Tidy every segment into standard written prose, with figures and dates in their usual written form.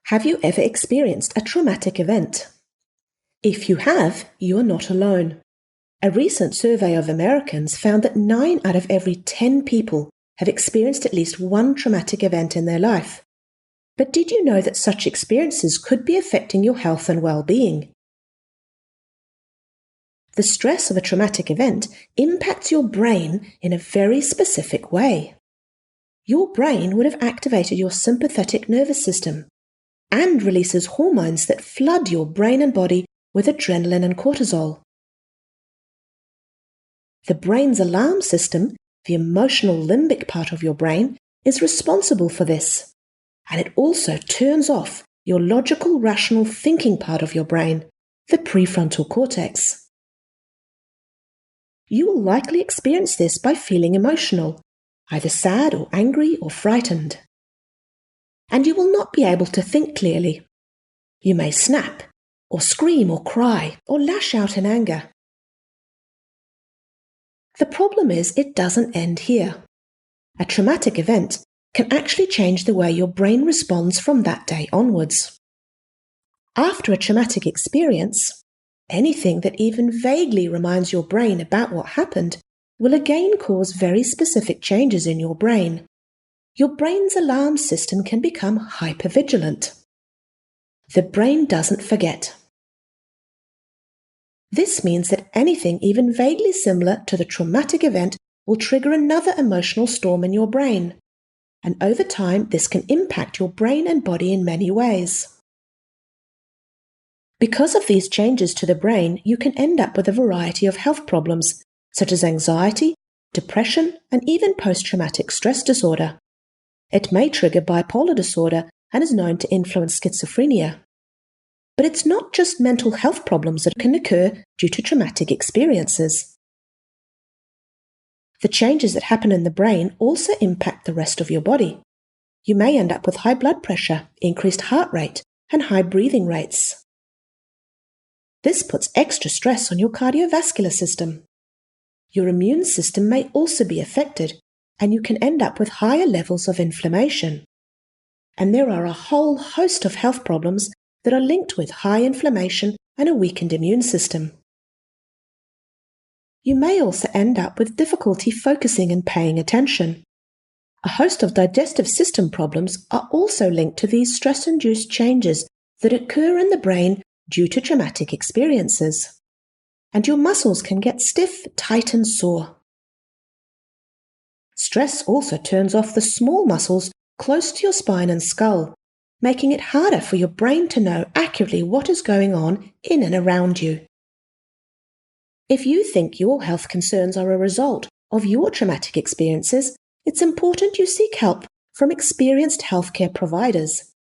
Have you ever experienced a traumatic event? If you have, you are not alone. A recent survey of Americans found that 9 out of every 10 people have experienced at least one traumatic event in their life. But did you know that such experiences could be affecting your health and well-being? The stress of a traumatic event impacts your brain in a very specific way. Your brain would have activated your sympathetic nervous system and releases hormones that flood your brain and body with adrenaline and cortisol. The brain's alarm system, the emotional limbic part of your brain, is responsible for this, and it also turns off your logical, rational thinking part of your brain, the prefrontal cortex. You will likely experience this by feeling emotional, either sad or angry or frightened. And you will not be able to think clearly. You may snap, or scream or cry, or lash out in anger. The problem is it doesn't end here. A traumatic event can actually change the way your brain responds from that day onwards. After a traumatic experience, anything that even vaguely reminds your brain about what happened will again cause very specific changes in your brain. Your brain's alarm system can become hypervigilant. The brain doesn't forget. This means that anything even vaguely similar to the traumatic event will trigger another emotional storm in your brain, and over time this can impact your brain and body in many ways. Because of these changes to the brain, you can end up with a variety of health problems, such as anxiety, depression, and even post-traumatic stress disorder. It may trigger bipolar disorder and is known to influence schizophrenia. But it's not just mental health problems that can occur due to traumatic experiences. The changes that happen in the brain also impact the rest of your body. You may end up with high blood pressure, increased heart rate, and high breathing rates. This puts extra stress on your cardiovascular system. Your immune system may also be affected, and you can end up with higher levels of inflammation. And there are a whole host of health problems that are linked with high inflammation and a weakened immune system. You may also end up with difficulty focusing and paying attention. A host of digestive system problems are also linked to these stress-induced changes that occur in the brain due to traumatic experiences. And your muscles can get stiff, tight, and sore. Stress also turns off the small muscles close to your spine and skull, making it harder for your brain to know accurately what is going on in and around you. If you think your health concerns are a result of your traumatic experiences, it's important you seek help from experienced healthcare providers.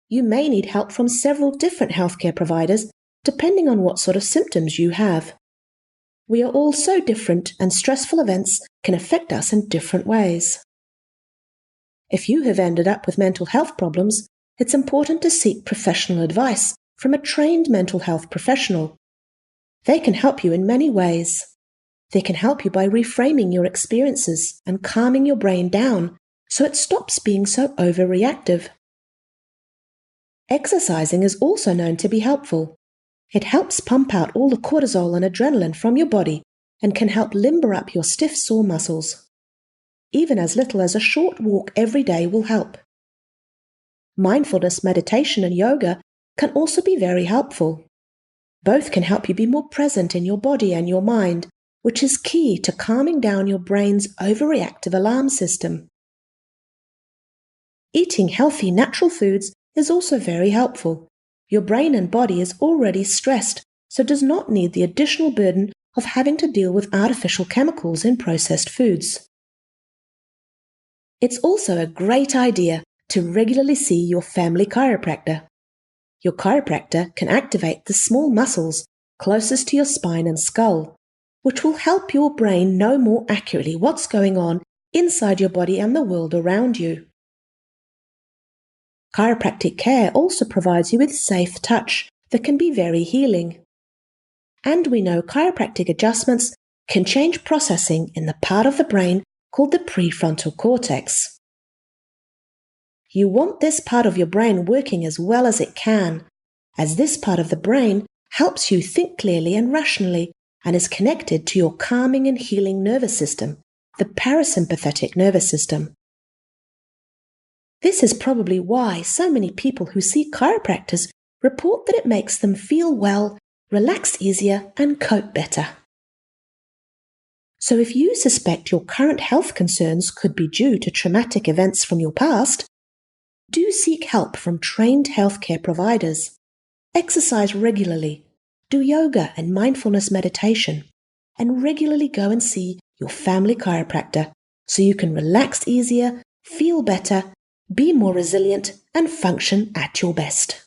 You may need help from several different healthcare providers depending on what sort of symptoms you have. We are all so different, and stressful events can affect us in different ways. If you have ended up with mental health problems, it's important to seek professional advice from a trained mental health professional. They can help you in many ways. They can help you by reframing your experiences and calming your brain down so it stops being so overreactive. Exercising is also known to be helpful. It helps pump out all the cortisol and adrenaline from your body and can help limber up your stiff, sore muscles. Even as little as a short walk every day will help. Mindfulness meditation and yoga can also be very helpful. Both can help you be more present in your body and your mind, which is key to calming down your brain's overreactive alarm system. Eating healthy, natural foods is also very helpful. Your brain and body is already stressed, so does not need the additional burden of having to deal with artificial chemicals in processed foods. It's also a great idea to regularly see your family chiropractor. Your chiropractor can activate the small muscles closest to your spine and skull, which will help your brain know more accurately what's going on inside your body and the world around you. Chiropractic care also provides you with safe touch that can be very healing. And we know chiropractic adjustments can change processing in the part of the brain called the prefrontal cortex. You want this part of your brain working as well as it can, as this part of the brain helps you think clearly and rationally and is connected to your calming and healing nervous system, the parasympathetic nervous system. This is probably why so many people who see chiropractors report that it makes them feel well, relax easier, and cope better. So if you suspect your current health concerns could be due to traumatic events from your past, do seek help from trained healthcare providers. Exercise regularly, do yoga and mindfulness meditation, and regularly go and see your family chiropractor so you can relax easier, feel better, be more resilient, and function at your best.